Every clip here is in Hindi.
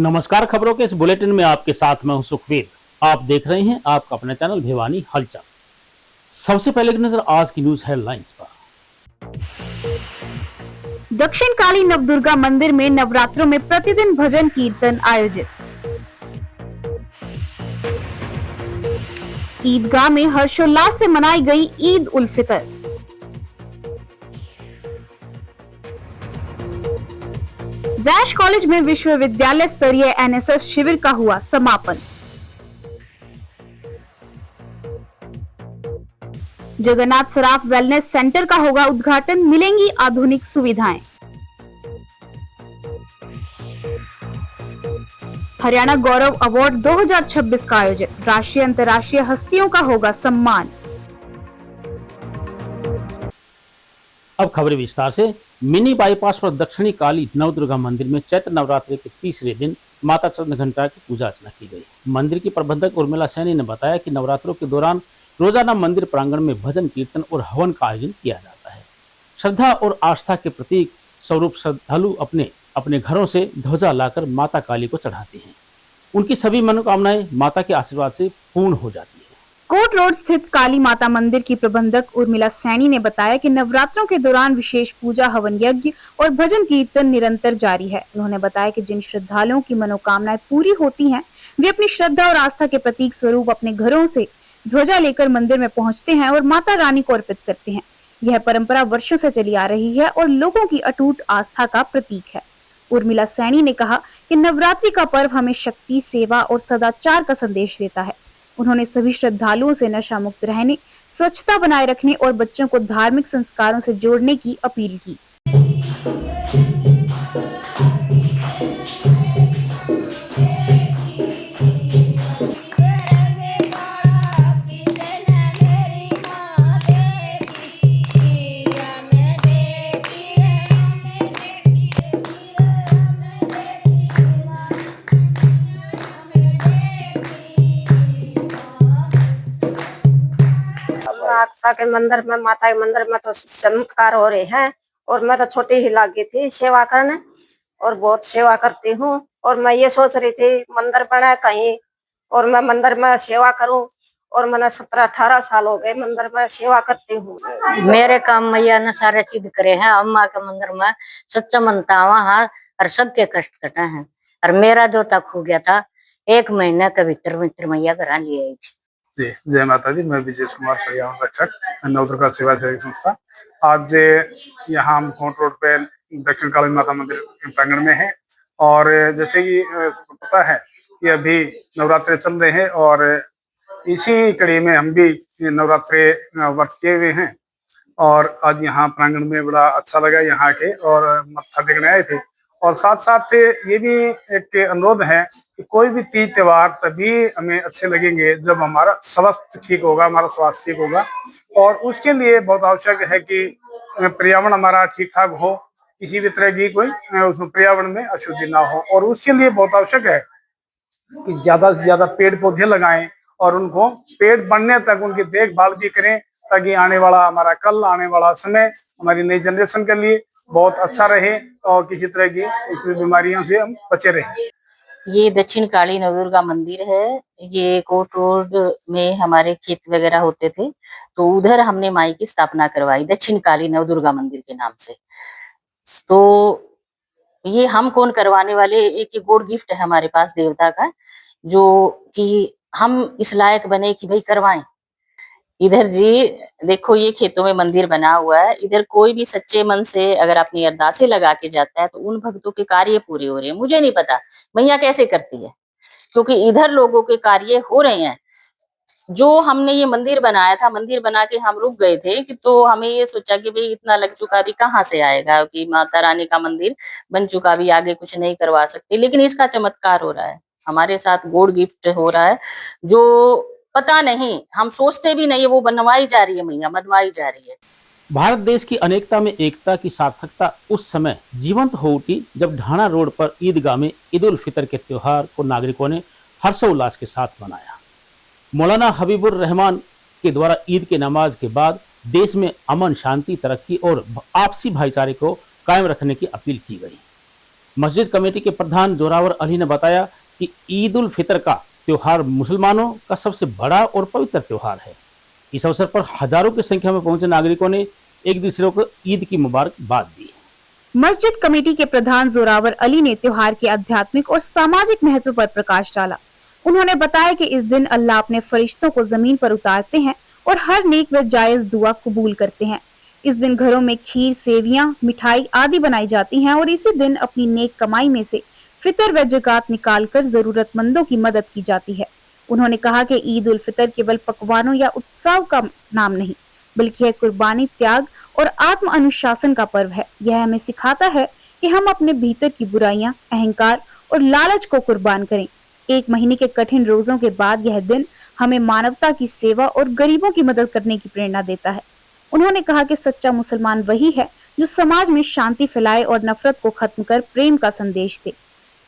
नमस्कार। खबरों के इस बुलेटिन में आपके साथ मैं हूं सुखवीर। आप देख रहे हैं आपका अपना चैनल भिवानी हलचल। सबसे पहले की नजर आज की न्यूज हेडलाइंस पर। दक्षिण काली नवदुर्गा मंदिर में नवरात्रों में प्रतिदिन भजन कीर्तन आयोजित। ईदगाह में हर्षोल्लास से मनाई गई ईद उल फितर। वैश कॉलेज में विश्वविद्यालय स्तरीय एनएसएस शिविर का हुआ समापन। जगन्नाथ सराफ वेलनेस सेंटर का होगा उद्घाटन, मिलेंगी आधुनिक सुविधाएं। हरियाणा गौरव अवार्ड 2026 का आयोजन, राष्ट्रीय अंतर्राष्ट्रीय हस्तियों का होगा सम्मान। अब खबरें विस्तार से। मिनी बाईपास पर दक्षिणी काली नवदुर्गा मंदिर में चैत्र नवरात्रि के तीसरे दिन माता चंद्रघंटा की पूजा अर्चना की गई। मंदिर की प्रबंधक उर्मिला सैनी ने बताया कि नवरात्रों के दौरान रोजाना मंदिर प्रांगण में भजन कीर्तन और हवन का आयोजन किया जाता है। श्रद्धा और आस्था के प्रतीक स्वरूप श्रद्धालु अपने अपने घरों से ध्वजा लाकर माता काली को चढ़ाते हैं। उनकी सभी मनोकामनाएं माता के आशीर्वाद से पूर्ण हो जाती है। कोट रोड स्थित काली माता मंदिर की प्रबंधक उर्मिला सैनी ने बताया कि नवरात्रों के दौरान विशेष पूजा, हवन यज्ञ और भजन कीर्तन निरंतर जारी है। उन्होंने बताया कि जिन श्रद्धालुओं की मनोकामनाएं पूरी होती हैं, वे अपनी श्रद्धा और आस्था के प्रतीक स्वरूप अपने घरों से ध्वजा लेकर मंदिर में पहुंचते हैं और माता रानी को अर्पित करते हैं। यह परंपरा वर्षों से चली आ रही है और लोगों की अटूट आस्था का प्रतीक है। उर्मिला सैनी ने कहा कि नवरात्रि का पर्व हमें शक्ति, सेवा और सदाचार का संदेश देता है। उन्होंने सभी श्रद्धालुओं से नशा मुक्त रहने, स्वच्छता बनाए रखने और बच्चों को धार्मिक संस्कारों से जोड़ने की अपील की। माता के मंदिर में, माता के मंदिर में तो चमत्कार हो रहे हैं और मैं तो छोटी ही लगी थी सेवा करने और बहुत सेवा करती हूँ। और मैं ये सोच रही थी मंदिर बने कहीं और मैं मंदिर में सेवा करूँ और मैंने 17-18 साल हो गए मंदिर में सेवा करती हूँ। मेरे काम मैया ने सारे सिद्ध करे हैं। अम्मा के मंदिर में सच्चा मनता वहाँ और सबके कष्ट कटा है और मेरा जो तक हो गया था 1 महीने के भीतर मैया घर ले आई थी। जी, जय माता दी। मैं विजय कुमार, पर्यावरण रक्षक, नवदुर्गा सेवा सहयोग संस्था। आज यहाँ हम कोट रोड पे दक्षिण काली माता मंदिर प्रांगण में है और जैसे कि पता है कि अभी नवरात्रे चल रहे हैं और इसी कड़ी में हम भी नवरात्रे व्रत किए हुए हैं और आज यहाँ प्रांगण में बड़ा अच्छा लगा यहाँ के और मत्था टेकने आए थे। और साथ साथ ये भी एक अनुरोध है कि कोई भी तीज त्योहार तभी हमें अच्छे लगेंगे जब हमारा स्वास्थ्य ठीक होगा, हमारा स्वास्थ्य ठीक होगा। और उसके लिए बहुत आवश्यक है कि पर्यावरण हमारा ठीक ठाक हो, किसी भी तरह की कोई उसमें पर्यावरण में अशुद्धि ना हो। और उसके लिए बहुत आवश्यक है कि ज्यादा से ज्यादा पेड़ पौधे लगाएं और उनको पेड़ बढ़ने तक उनकी देखभाल भी करें ताकि आने वाला हमारा कल, आने वाला समय हमारी नई जनरेशन के लिए बहुत अच्छा रहे और किसी तरह की उसमें बीमारियों से हम बचे रहें। ये दक्षिण काली नवदुर्गा मंदिर है। ये कोट रोड में हमारे खेत वगैरह होते थे तो उधर हमने माई की स्थापना करवाई दक्षिण काली नवदुर्गा मंदिर के नाम से। तो ये हम कौन करवाने वाले, एक गोड गिफ्ट है हमारे पास देवता का जो कि हम इस लायक बने कि भाई करवाएं। इधर जी देखो ये खेतों में मंदिर बना हुआ है। इधर कोई भी सच्चे मन से अगर अपनी अरदासें लगा के जाता है तो उन भक्तों के कार्य पूरे हो रहे हैं। मुझे नहीं पता मैया कैसे करती है, क्योंकि इधर लोगों के कार्य हो रहे हैं। जो हमने ये मंदिर बनाया था, मंदिर बना के हम रुक गए थे कि तो हमें ये सोचा कि भाई इतना लग चुका भी कहाँ से आएगा, कि माता रानी का मंदिर बन चुका भी आगे कुछ नहीं करवा सकते। लेकिन इसका चमत्कार हो रहा है, हमारे साथ गॉड गिफ्ट हो रहा है जो पता नहीं, हम सोचते भी नहीं, वो बनवाई जा रही है, मैया बनवाई जा रही है। भारत देश की अनेकता में एकता की सार्थकता उस समय जीवंत हो उठी जब ढाणा रोड पर ईदगाह में ईद उल फितर के त्योहार को नागरिकों ने हर्षोल्लास के साथ मनाया। मौलाना हबीबुर रहमान के द्वारा ईद के नमाज के बाद देश में अमन, शांति, तरक्की और आपसी भाईचारे को कायम रखने की अपील की गई। मस्जिद कमेटी के प्रधान जोरावर अली ने बताया कि ईद उल फितर का त्योहार मुसलमानों का सबसे बड़ा और पवित्र त्योहार है। इस अवसर पर हजारों की संख्या में पहुंचे नागरिकों ने एक दूसरे को ईद की मुबारकबाद दी। मस्जिद कमेटी के प्रधान जोरावर अली ने त्योहार के आध्यात्मिक और सामाजिक महत्व पर प्रकाश डाला। उन्होंने बताया कि इस दिन अल्लाह अपने फरिश्तों को जमीन पर उतारते हैं और हर नेक व जायज दुआ कबूल करते हैं। इस दिन घरों में खीर, सेवियां, मिठाई आदि बनाई जाती हैं और इसी दिन अपनी नेक कमाई में से फितर व ज़कात निकालकर जरूरतमंदों की मदद की जाती है। उन्होंने कहा कि ईद उल फितर केवल पकवानों या उत्सव का नाम नहीं, बल्कि है कुर्बानी, त्याग और आत्म अनुशासन का पर्व है। यह हमें सिखाता है कि हम अपने भीतर की बुराइयां, अहंकार और लालच को कुर्बान करें। एक महीने के कठिन रोजों के बाद यह दिन हमें मानवता की सेवा और गरीबों की मदद करने की प्रेरणा देता है। उन्होंने कहा कि सच्चा मुसलमान वही है जो समाज में शांति फैलाए और नफरत को खत्म कर प्रेम का संदेश दे।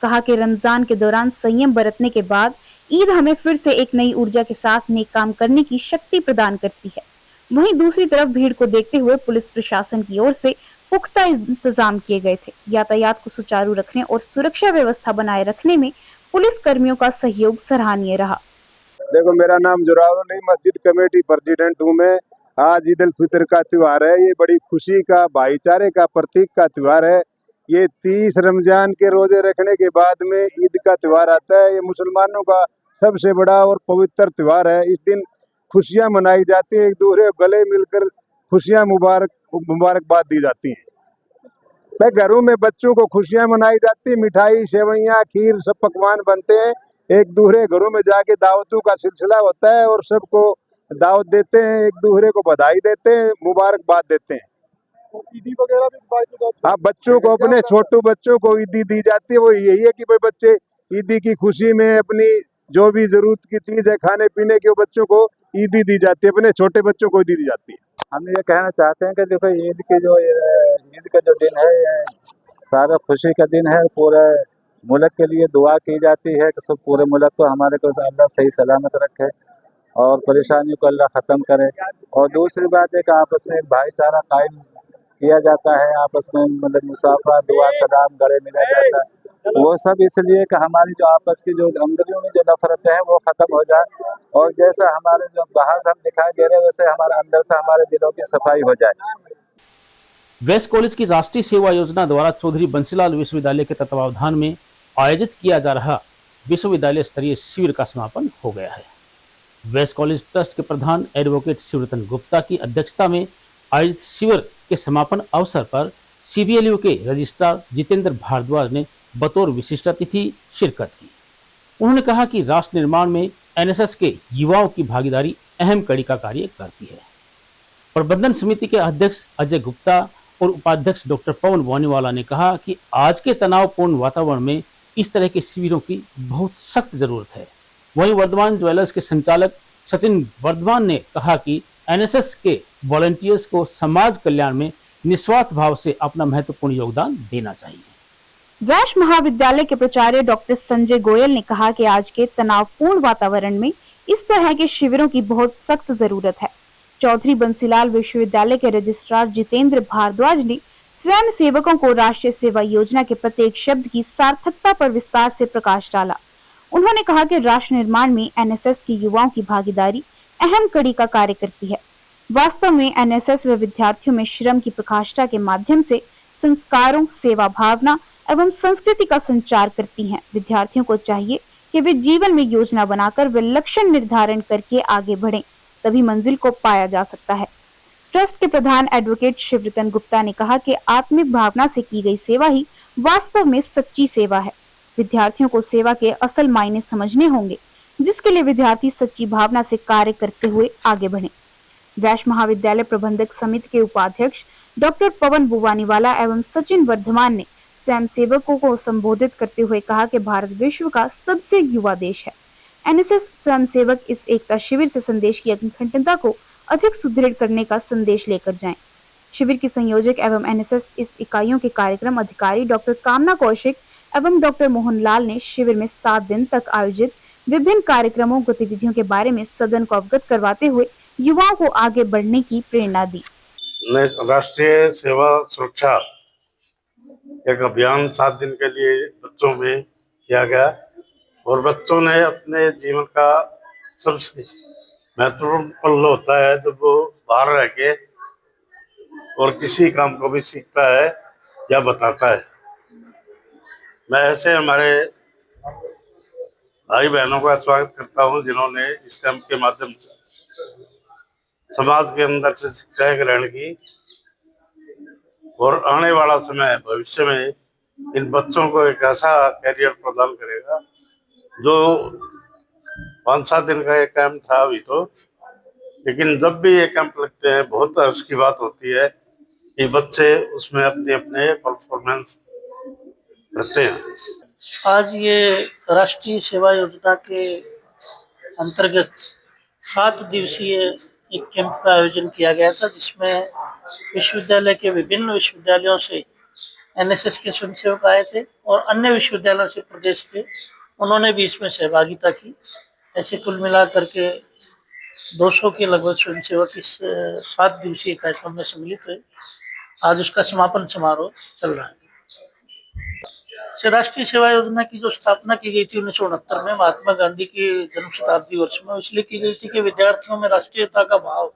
कहा कि रमजान के दौरान संयम बरतने के बाद ईद हमें फिर से एक नई ऊर्जा के साथ नेक काम करने की शक्ति प्रदान करती है। वहीं दूसरी तरफ भीड़ को देखते हुए पुलिस प्रशासन की ओर से पुख्ता इंतजाम किए गए थे। यातायात को सुचारू रखने और सुरक्षा व्यवस्था बनाए रखने में पुलिस कर्मियों का सहयोग सराहनीय रहा। देखो, मेरा नाम जोरावर अली, मस्जिद कमेटी प्रेसिडेंट हूँ मैं। आज ईद उल फितर का त्योहार है। ये बड़ी खुशी का, भाईचारे का प्रतीक का त्योहार है। ये 30 रमजान के रोजे रखने के बाद में ईद का त्योहार आता है। ये मुसलमानों का सबसे बड़ा और पवित्र त्योहार है। इस दिन खुशियां मनाई जाती है, एक दूसरे को गले मिलकर खुशियां मुबारकबाद दी जाती है। घरों में बच्चों को खुशियां मनाई जाती है, मिठाई, सेवइयां, खीर, सब पकवान बनते हैं। एक दूसरे घरों में जाके दावतों का सिलसिला होता है और सबको दावत देते हैं, एक दूसरे को बधाई देते हैं, मुबारकबाद देते हैं। ईदी वगैरह भी हाँ, बच्चों को, अपने छोटू बच्चों को ईदी दी जाती है। वो यही है कि भाई बच्चे ईदी की खुशी में अपनी जो भी जरूरत की चीज है खाने पीने की, वो बच्चों को ईदी दी जाती है, अपने छोटे बच्चों को ईदी दी जाती है। हम ये कहना चाहते हैं कि देखो, ईद का जो दिन है, सारा खुशी का दिन है। पूरे मुल्क के लिए दुआ की जाती है कि सब पूरे मुल्क को, हमारे को अल्लाह सही सलामत रखे और परेशानियों को अल्लाह ख़त्म करे। और दूसरी बात है कि आपस में भाईचारा कायम किया जाता है, आपस में मतलब मुसाफा, दुआ, सलाम, गले मिला जाता है। वो सब इसलिए कि हमारी जो आपस की जो अंदरों में जो नफरत है वो ख़त्म हो जाए और जैसा हमारे जो बाहर से हम दिखाई दे रहे हैं वैसे हमारे अंदर से हमारे दिलों की सफाई हो जाए। वेस्ट कॉलेज की राष्ट्रीय सेवा योजना द्वारा चौधरी बंसीलाल विश्वविद्यालय के तत्वावधान में आयोजित किया जा रहा विश्वविद्यालय स्तरीय शिविर का समापन हो गया है। वेस्ट कॉलेज ट्रस्ट के प्रधान एडवोकेट शिवरतन गुप्ता की अध्यक्षता में आयोजित शिविर के समापन अवसर पर CBLU के रजिस्ट्रार जितेंद्र भारद्वाज ने बतौर विशिष्ट अतिथि शिरकत की। उन्होंने कहा कि राष्ट्र निर्माण में NSS के युवाओं की भागीदारी अहम कड़ी का कार्य करती है। प्रबंधन समिति के अध्यक्ष अजय गुप्ता और उपाध्यक्ष डॉक्टर पवन वानीवाला ने कहा कि आज के तनावपूर्ण वातावरण में इस तरह के शिविरों की बहुत सख्त जरूरत है। वहीं वर्धमान ज्वेलर्स के संचालक सचिन वर्धमान ने कहा कि NSS के वॉलंटियर्स को समाज कल्याण में निस्वार्थ भाव से अपना महत्वपूर्ण योगदान देना चाहिए। वैश्य महाविद्यालय के प्राचार्य डॉक्टर संजय गोयल ने कहा कि आज के तनावपूर्ण वातावरण में इस तरह के शिविरों की बहुत सख्त जरूरत है। चौधरी बंसीलाल विश्वविद्यालय के रजिस्ट्रार जितेंद्र भारद्वाज ने स्वयं सेवकों को राष्ट्रीय सेवा योजना के प्रत्येक शब्द की सार्थकता पर विस्तार से प्रकाश डाला। उन्होंने कहा कि राष्ट्र निर्माण में NSS की युवाओं की भागीदारी अहम कड़ी का कार्य करती है। वास्तव में NSS व विद्यार्थियों में श्रम की प्रकाष्ठा के माध्यम से संस्कारों, सेवा भावना एवं संस्कृति का संचार करती हैं। विद्यार्थियों को चाहिए कि वे जीवन में योजना बनाकर वे लक्ष्य निर्धारण करके आगे बढ़ें, तभी मंजिल को पाया जा सकता है। ट्रस्ट के प्रधान एडवोकेट शिवरतन गुप्ता ने कहा कि आत्मिक भावना से की गई सेवा ही वास्तव में सच्ची सेवा है। विद्यार्थियों को सेवा के असल मायने समझने होंगे, जिसके लिए विद्यार्थी सच्ची भावना से कार्य करते हुए आगे बढ़े। वैश्य महाविद्यालय प्रबंधक समिति के उपाध्यक्ष डॉक्टर पवन बुवानीवाला एवं सचिन वर्धमान ने स्वयं सेवकों को संबोधित करते हुए कहा कि भारत विश्व का सबसे युवा देश है। NSS स्वयं सेवक इस एकता शिविर से संदेश की अखंडता को अधिक सुदृढ़ करने का संदेश लेकर जाएं। शिविर की संयोजक एवं NSS इस इकाइयों के कार्यक्रम अधिकारी डॉक्टर कामना कौशिक एवं डॉक्टर मोहनलाल ने शिविर में 7 दिन तक आयोजित विभिन्न कार्यक्रमों गतिविधियों के बारे में सदन को अवगत करवाते हुए युवाओं को आगे बढ़ने की प्रेरणा दी। राष्ट्रीय सेवा सुरक्षा एक अभियान 7 दिन के लिए बच्चों में किया गया और बच्चों ने अपने जीवन का सबसे महत्वपूर्ण पल होता है जब वो बाहर रह के और किसी काम को भी सीखता है या बताता है। मैं ऐसे हमारे भाई बहनों का स्वागत करता हूं जिन्होंने इस कैंप के माध्यम से समाज के अंदर से शिक्षा ग्रहण की और आने वाला समय भविष्य में इन बच्चों को एक ऐसा करियर प्रदान करेगा जो 5-7 दिन का ये कैंप था अभी तो, लेकिन जब भी ये कैंप लगते हैं बहुत हर्ष की बात होती है कि बच्चे उसमें अपने अपने परफॉर्मेंस करते हैं। आज ये राष्ट्रीय सेवा योजना के अंतर्गत 7 दिवसीय एक कैंप का आयोजन किया गया था, जिसमें विश्वविद्यालय के विभिन्न विश्वविद्यालयों से एनएसएस के स्वयंसेवक आए थे और अन्य विश्वविद्यालयों से प्रदेश के, उन्होंने भी इसमें सहभागिता की। ऐसे कुल मिलाकर के 200 के लगभग स्वयंसेवक इस 7 दिवसीय कार्यक्रम में सम्मिलित हुए। आज उसका समापन समारोह चल रहा है। राष्ट्रीय सेवा योजना की जो स्थापना की गई थी 1969 में महात्मा गांधी के जन्म शताब्दी वर्ष में, इसलिए की गई थी कि विद्यार्थियों में राष्ट्रीयता का भाव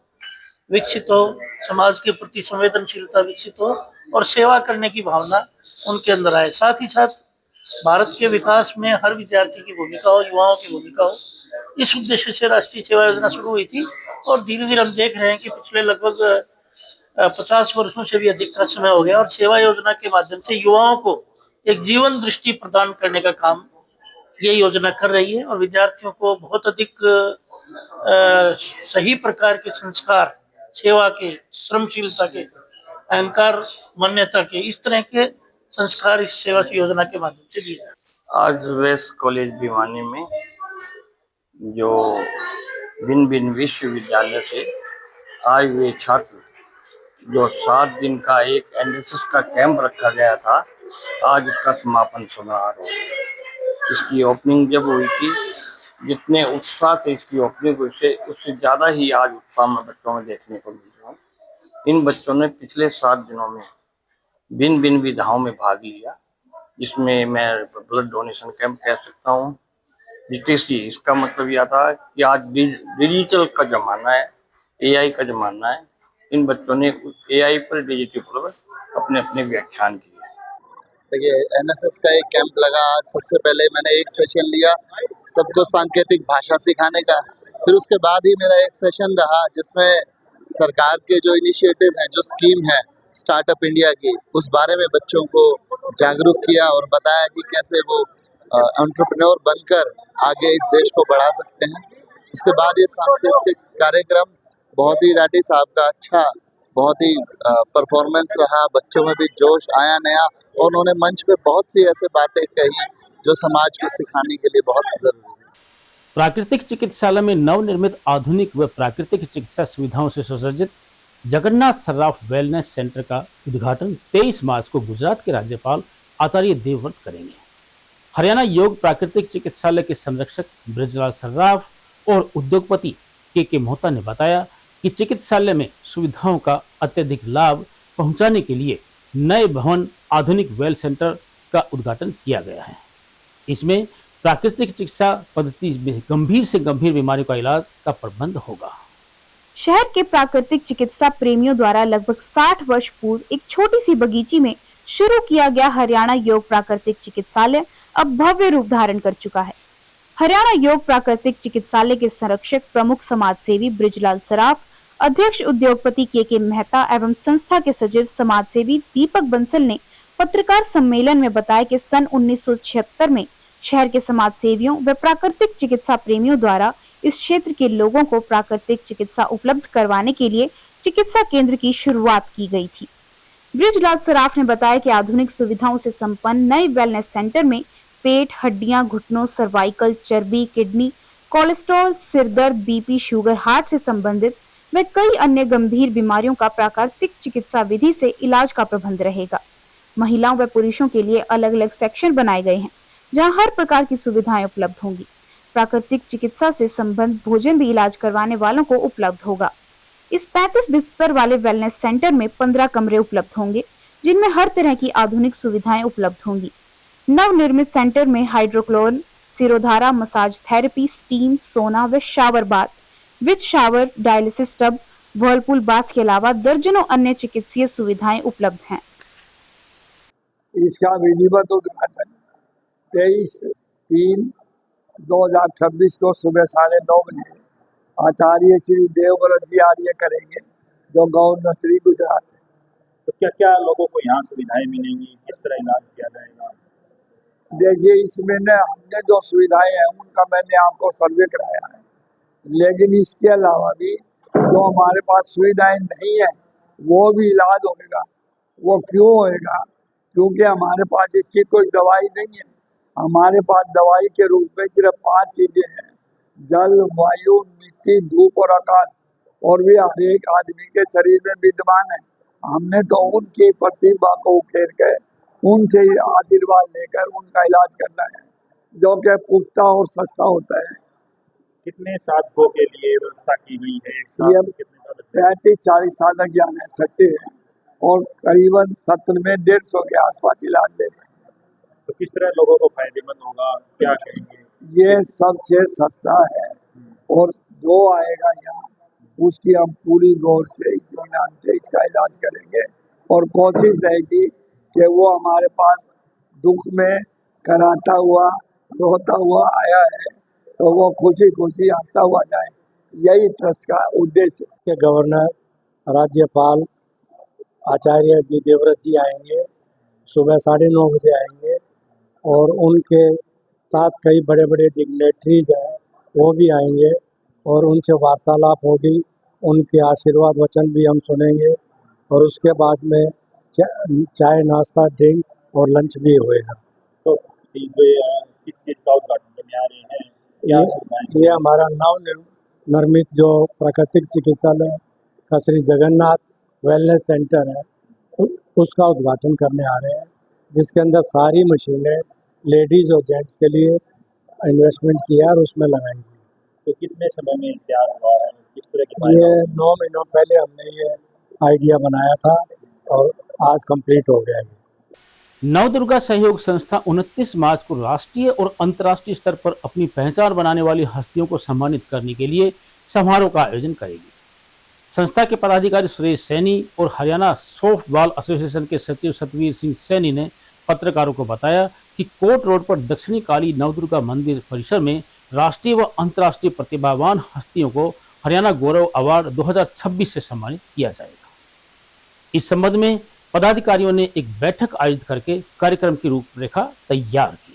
विकसित हो, समाज के प्रति संवेदनशीलता विकसित हो और सेवा करने की भावना उनके अंदर आए। साथ ही साथ भारत के विकास में हर विद्यार्थी की भूमिका हो, युवाओं की भूमिका हो, इस उद्देश्य से राष्ट्रीय सेवा योजना शुरू हुई थी। और धीरे धीरे हम देख रहे हैं कि पिछले लगभग 50 वर्षों से भी अधिक का समय हो गया और सेवा योजना के माध्यम से युवाओं को एक जीवन दृष्टि प्रदान करने का काम ये योजना कर रही है और विद्यार्थियों को बहुत अधिक सही प्रकार के संस्कार, सेवा के, श्रमशीलता के, अहंकार, मान्यता के, इस तरह के संस्कार इस सेवा योजना के माध्यम से दिए जाते हैं। आज वेस्ट कॉलेज भिवानी में जो भिन्न भिन्न विश्वविद्यालय से आए हुए छात्र जो 7 दिन का एक एनएसएस का कैंप रखा गया था, आज उसका समापन समारोह। इसकी ओपनिंग जब हुई थी, जितने उत्साह से इसकी ओपनिंग हुई से उससे ज़्यादा ही आज उत्साह में बच्चों में देखने को मिल रहा है। इन बच्चों ने पिछले 7 दिनों में भिन्न भिन्न विधाओं में भाग लिया, जिसमें मैं ब्लड डोनेशन कैंप कह सकता हूँ, जीटीसी, इसका मतलब यह था कि आज डिजिटल का ज़माना है, एआई का ज़माना है। इन बच्चों ने एआई पर डिजिटल पर अपने अपने व्याख्यान किए। देखिए, एनएसएस का एक कैंप लगा आज। सबसे पहले मैंने एक सेशन लिया सबको सांकेतिक भाषा सिखाने का, फिर उसके बाद ही मेरा एक सेशन रहा जिसमें सरकार के जो इनिशिएटिव है, जो स्कीम है स्टार्टअप इंडिया की, उस बारे में बच्चों को जागरूक किया और बताया कि कैसे वो एंटरप्रेन्योर बनकर आगे इस देश को बढ़ा सकते हैं। उसके बाद ये सांस्कृतिक कार्यक्रम बहुत ही राठी साहब का अच्छा, बहुत ही परफॉर्मेंस रहा, बच्चों में भी जोश आया नया और उन्होंने मंच पे बहुत सी ऐसे बातें कही जो समाज को सिखाने के लिए बहुत जरूरी है। प्राकृतिक चिकित्सालय में नवनिर्मित आधुनिक व प्राकृतिक चिकित्सा सुविधाओं से सुसज्जित जगन्नाथ सर्राफ वेलनेस सेंटर का उद्घाटन 23 मार्च को गुजरात के राज्यपाल आचार्य देवव्रत करेंगे। हरियाणा योग प्राकृतिक चिकित्सालय के संरक्षक ब्रिजलाल सर्राफ और उद्योगपति के मोहता ने बताया कि चिकित्सालय में सुविधाओं का अत्यधिक लाभ पहुंचाने के लिए नए भवन आधुनिक वेल सेंटर का उद्घाटन किया गया है। इसमें प्राकृतिक चिकित्सा पद्धति में गंभीर से गंभीर बीमारियों का इलाज का प्रबंध होगा। शहर के प्राकृतिक चिकित्सा प्रेमियों द्वारा लगभग 60 वर्ष पूर्व एक छोटी सी बगीची में शुरू किया गया हरियाणा योग प्राकृतिक चिकित्सालय अब भव्य रूप धारण कर चुका है। हरियाणा योग प्राकृतिक चिकित्सालय के संरक्षक प्रमुख समाज सेवी ब्रिजलाल सराफ, अध्यक्ष उद्योगपति के मेहता एवं संस्था के सचिव समाज सेवी दीपक बंसल ने पत्रकार सम्मेलन में बताया कि सन 1976 में शहर के समाज सेवियों व प्राकृतिक चिकित्सा प्रेमियों द्वारा इस क्षेत्र के लोगों को प्राकृतिक चिकित्सा उपलब्ध करवाने के लिए चिकित्सा केंद्र की शुरुआत की गई थी। ब्रिजलाल सराफ ने बताया कि आधुनिक सुविधाओं से संपन्न नए वेलनेस सेंटर में पेट, हड्डियां, घुटनों, सर्वाइकल, चर्बी, किडनी, कोलेस्ट्रॉल, सिरदर्द, बीपी, शुगर, हार्ट से संबंधित व कई अन्य गंभीर बीमारियों का प्राकृतिक चिकित्सा विधि से इलाज का प्रबंध रहेगा। महिलाओं व पुरुषों के लिए अलग अलग सेक्शन बनाए गए हैं, जहां हर प्रकार की सुविधाएं उपलब्ध होंगी। प्राकृतिक चिकित्सा से संबंधित भोजन भी इलाज करवाने वालों को उपलब्ध होगा। इस 35 बिस्तर वाले वेलनेस सेंटर में 15 कमरे उपलब्ध होंगे, जिनमें हर तरह की आधुनिक सुविधाएं उपलब्ध होंगी। नवनिर्मित सेंटर में हाइड्रोक्लोन, सिरोधारा, मसाज थेरेपी, स्टीम, सोना व shower bath, with shower, dialysis tub, Whirlpool bath के अलावा दर्जनों अन्य चिकित्सीय सुविधाएं उपलब्ध हैं। इसका विधिवत उद्घाटन 23/3/2026 को सुबह 9:30 बजे आचार्य श्री देवव्रत जी आर्य करेंगे, जो गवर्नर श्री गुजरात है। तो क्या क्या लोगों को यहाँ सुविधाएं मिलेंगी, किस तरह इलाज किया जाएगा? देखिए, इसमें न हमने जो सुविधाएं हैं उनका मैंने आपको सर्वे कराया है, लेकिन इसके अलावा भी जो हमारे पास सुविधाएं नहीं है वो भी इलाज होगा। वो क्यों होएगा? क्योंकि हमारे पास इसकी कोई दवाई नहीं है। हमारे पास दवाई के रूप में सिर्फ 5 चीजें हैं: जल, वायु, मिट्टी, धूप और आकाश, और वे हर एक आदमी के शरीर में विद्यमान है। हमने तो उनकी प्रतिभा को उकेर के उनसे आशीर्वाद लेकर उनका इलाज करना है, जो कि पुख्ता और सस्ता होता है। कितने साधकों के लिए व्यवस्था की गई है? ये 35-40 साधक यहाँ रह सकते हैं और करीबन सत्र में 150 के आसपास इलाज ले सकते हैं। तो किस तरह लोगों को फायदेमंद होगा, क्या कहेंगे? ये सबसे सस्ता है और जो आएगा यहाँ उसकी हम पूरी गौर से, इत्मीनान से इसका इलाज करेंगे और कोशिश रहेगी कि वो हमारे पास दुख में कराता हुआ, रोता हुआ आया है तो वो खुशी खुशी हंसता हुआ जाए। यही ट्रस्ट का उद्देश्य है। के गवर्नर, राज्यपाल आचार्य जी देवव्रत जी आएंगे, सुबह 9:30 बजे आएंगे और उनके साथ कई बड़े बड़े डिग्नेटरीज हैं वो भी आएंगे और उनसे वार्तालाप होगी, उनके आशीर्वाद वचन भी हम सुनेंगे और उसके बाद में चाय, नाश्ता, ड्रिंक और लंच भी होएगा। तो किस चीज़ का उद्घाटन करने आ रहे हैं? ये हमारा नवनिर्मित जो प्राकृतिक चिकित्सालय का श्री जगन्नाथ वेलनेस सेंटर है उसका उद्घाटन करने आ रहे हैं, जिसके अंदर सारी मशीनें लेडीज़ और जेंट्स के लिए इन्वेस्टमेंट किया और उसमें लगाई गई। तो कितने समय में तैयार हुआ है, किस तरह की? ये 9 महीनों पहले हमने ये आइडिया बनाया था और आज कंप्लीट हो गया है। नवदुर्गा सहयोग संस्था 29 मार्च को राष्ट्रीय और अंतर्राष्ट्रीय स्तर पर अपनी पहचान बनाने वाली हस्तियों को सम्मानित करने के लिए समारोह का आयोजन करेगी। संस्था के पदाधिकारी सुरेश सैनी और हरियाणा सॉफ्टबॉल एसोसिएशन के सचिव सतवीर सिंह सैनी ने पत्रकारों को बताया कि कोट रोड पर दक्षिणी काली नवदुर्गा मंदिर परिसर में राष्ट्रीय व अंतर्राष्ट्रीय प्रतिभावान हस्तियों को हरियाणा गौरव अवार्ड 2026 से सम्मानित किया जाएगा। इस संबंध में पदाधिकारियों ने एक बैठक आयोजित करके कार्यक्रम की रूपरेखा तैयार की।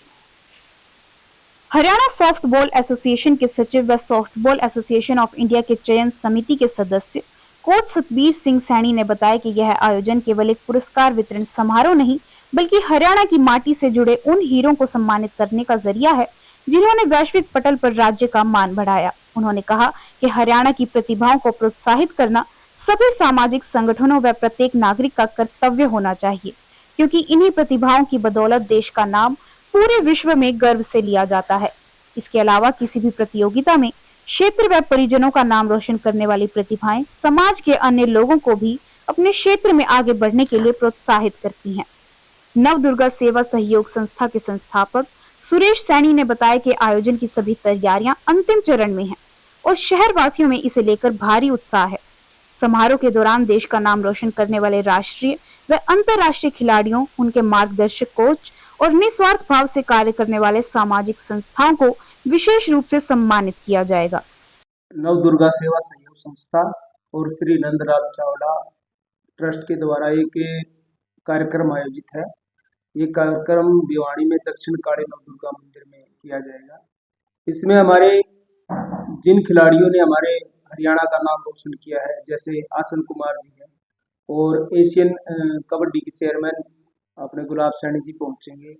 हरियाणा सॉफ्टबॉल एसोसिएशन के सचिव व सॉफ्टबॉल एसोसिएशन ऑफ इंडिया के चयन समिति के सदस्य कोच सतबीर सिंह सैनी ने बताया कि यह आयोजन केवल एक पुरस्कार वितरण समारोह नहीं, बल्कि हरियाणा की माटी से जुड़े उन हीरों को सम्मानित करने का जरिया है जिन्होंने वैश्विक पटल पर राज्य का मान बढ़ाया। उन्होंने कहा कि हरियाणा की प्रतिभाओं को प्रोत्साहित करना सभी सामाजिक संगठनों व प्रत्येक नागरिक का कर्तव्य होना चाहिए, क्योंकि इन्हीं प्रतिभाओं की बदौलत देश का नाम पूरे विश्व में गर्व से लिया जाता है। इसके अलावा किसी भी प्रतियोगिता में क्षेत्र व परिजनों का नाम रोशन करने वाली प्रतिभाएं समाज के अन्य लोगों को भी अपने क्षेत्र में आगे बढ़ने के लिए प्रोत्साहित करती हैं। नवदुर्गा सेवा सहयोग संस्था के संस्थापक सुरेश सैनी ने बताया कि आयोजन की सभी तैयारियां अंतिम चरण में हैं और शहर वासियों में इसे लेकर भारी उत्साह है। समारोह के दौरान देश का नाम रोशन करने वाले राष्ट्रीय व अंतर्राष्ट्रीय खिलाड़ियों, उनके मार्गदर्शक कोच और निस्वार्थ भाव से कार्य करने वाले सामाजिक संस्थाओं को विशेष रूप से सम्मानित किया जाएगा। नवदुर्गा सेवा सहयोग संस्था और श्री नंदलाल चावला ट्रस्ट के द्वारा एक कार्यक्रम आयोजित है। ये कार्यक्रम भिवाड़ी में दक्षिण काली नवदुर्गा मंदिर में किया जाएगा। इसमें हमारे जिन खिलाड़ियों ने हमारे हरियाणा का नाम रोशन किया है, जैसे आसन कुमार जी हैं और एशियन कबड्डी के चेयरमैन अपने गुलाब सैनी जी पहुंचेंगे।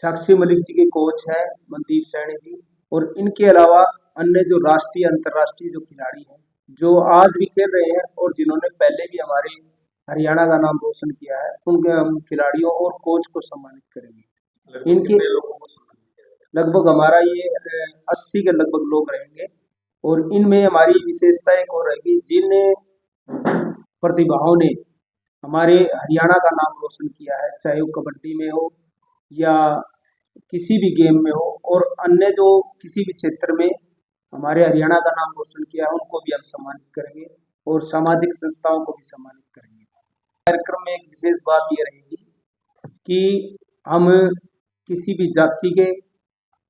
साक्षी मलिक जी के कोच है मनदीप सैनी जी, और इनके अलावा अन्य जो राष्ट्रीय अंतर्राष्ट्रीय जो खिलाड़ी हैं जो आज भी खेल रहे हैं और जिन्होंने पहले भी हमारे हरियाणा का नाम रोशन किया है, उनके हम खिलाड़ियों और कोच को सम्मानित करेंगे। इनके लगभग हमारा ये 80 के लगभग लोग रहेंगे और इनमें हमारी विशेषता एक और रहेगी, जिन प्रतिभाओं ने हमारे हरियाणा का नाम रोशन किया है, चाहे वो कबड्डी में हो या किसी भी गेम में हो, और अन्य जो किसी भी क्षेत्र में हमारे हरियाणा का नाम रोशन किया है उनको भी हम सम्मानित करेंगे और सामाजिक संस्थाओं को भी सम्मानित करेंगे। कार्यक्रम में एक विशेष बात ये रहेगी कि हम किसी भी जाति के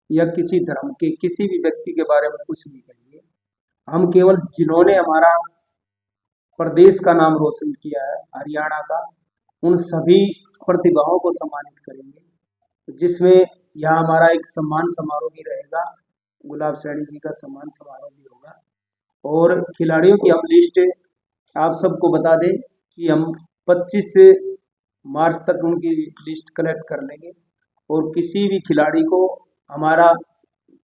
या किसी धर्म के किसी भी व्यक्ति के बारे में कुछ नहीं करेंगे। हम केवल जिन्होंने हमारा प्रदेश का नाम रोशन किया है, हरियाणा का, उन सभी प्रतिभाओं को सम्मानित करेंगे, जिसमें यहाँ हमारा एक सम्मान समारोह भी रहेगा, गुलाब सैनी जी का सम्मान समारोह भी होगा। और खिलाड़ियों की हम लिस्ट आप सबको बता दें कि हम 25 मार्च तक उनकी लिस्ट कलेक्ट कर लेंगे, और किसी भी खिलाड़ी को हमारा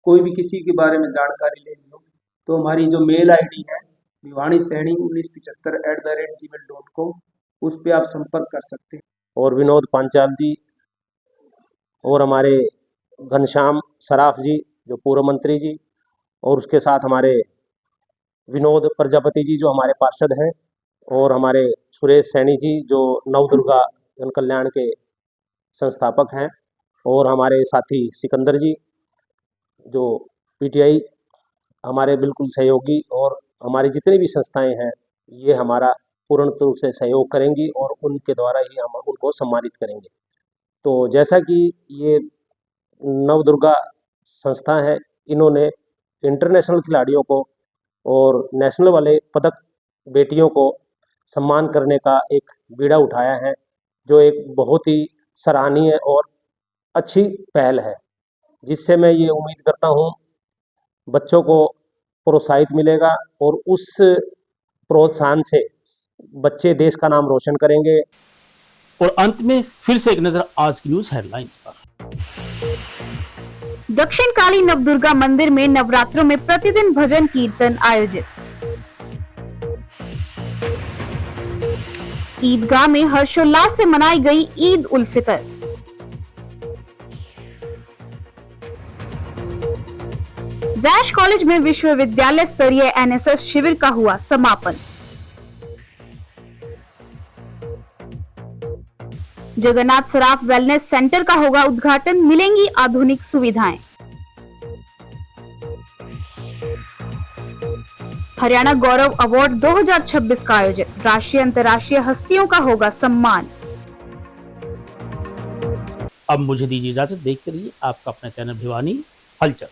कोई भी किसी के बारे में जानकारी लेनी हो तो हमारी जो मेल आईडी है भिवानी सैनी 1975@gmail.com, उस पर आप संपर्क कर सकते हैं। और विनोद पांचाल जी और हमारे घनश्याम सराफ जी जो पूर्व मंत्री जी, और उसके साथ हमारे विनोद प्रजापति जी जो हमारे पार्षद हैं, और हमारे सुरेश सैनी जी जो नवदुर्गा जन कल्याण के संस्थापक हैं, और हमारे साथी सिकंदर जी जो पीटीआई हमारे बिल्कुल सहयोगी, और हमारी जितनी भी संस्थाएं हैं ये हमारा पूर्ण रूप से सहयोग करेंगी और उनके द्वारा ही हम उनको सम्मानित करेंगे। तो जैसा कि ये नवदुर्गा संस्था है, इन्होंने इंटरनेशनल खिलाड़ियों को और नेशनल वाले पदक बेटियों को सम्मान करने का एक बीड़ा उठाया है, जो एक बहुत ही सराहनीय और अच्छी पहल है, जिससे मैं ये उम्मीद करता हूँ बच्चों को प्रोत्साहित मिलेगा और उस प्रोत्साहन से बच्चे देश का नाम रोशन करेंगे। और अंत में फिर से एक नजर आज की न्यूज हेडलाइंस पर। दक्षिण काली नवदुर्गा मंदिर में नवरात्रों में प्रतिदिन भजन कीर्तन आयोजित। ईदगाह में हर्षोल्लास से मनाई गई ईद उल फितर। वैश कॉलेज में विश्वविद्यालय स्तरीय एनएसएस शिविर का हुआ समापन। जगन्नाथ सराफ वेलनेस सेंटर का होगा उद्घाटन, मिलेंगी आधुनिक सुविधाएं। हरियाणा गौरव अवार्ड 2026 का आयोजन, राष्ट्रीय अंतर्राष्ट्रीय हस्तियों का होगा सम्मान। अब मुझे दीजिए इजाजत, देखते रहिए आपका अपना चैनल भिवानी हलचल।